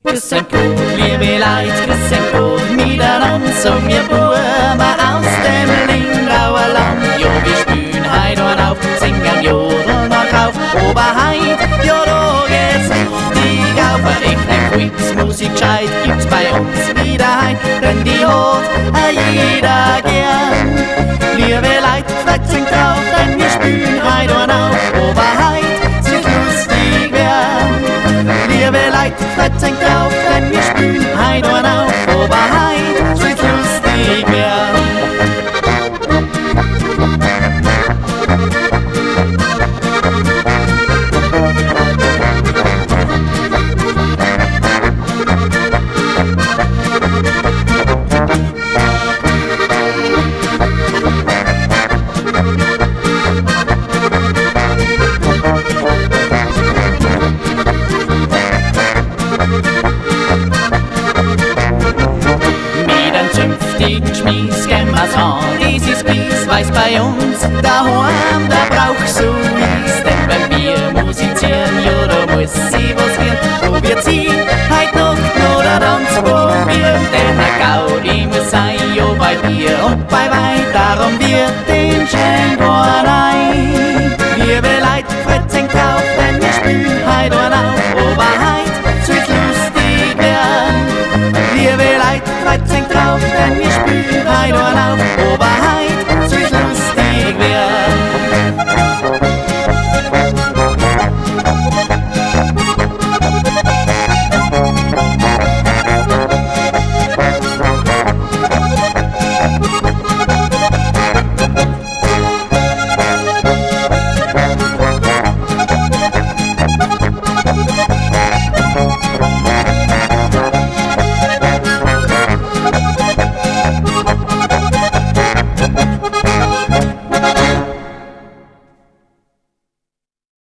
Grüß ein Gott, liebe Leid, grüß ein Gott, miteinander, so wir Buben aus dem Lingrauer Land. Jo, wir spielen heut und auf, singen Jodeln noch auf, Oberheit, ja, da geht's richtig auf. Eine echte Volksmusik gescheit gibt's bei uns wieder heim, denn die hat jeder gern. Liebe Leid, vielleicht singt drauf, denn wir spielen heut und auf, Oberheit, es wird lustig werden. Liebe Leid, vielleicht singt drauf, denn wir spielen heut und auf, Oberheit, es wird lustig werden. Zünftigen Schmies gehen wir's an, dieses Bies weiß bei uns daheim, da brauch's so is. Denn wenn wir musizieren, ja, da muss sie was gehen. Wo wir ziehen, heut Nacht noch der Tanz probieren. Denn der Gaudi muss sein, ja, bei dir und bei Wein, darum wird den schön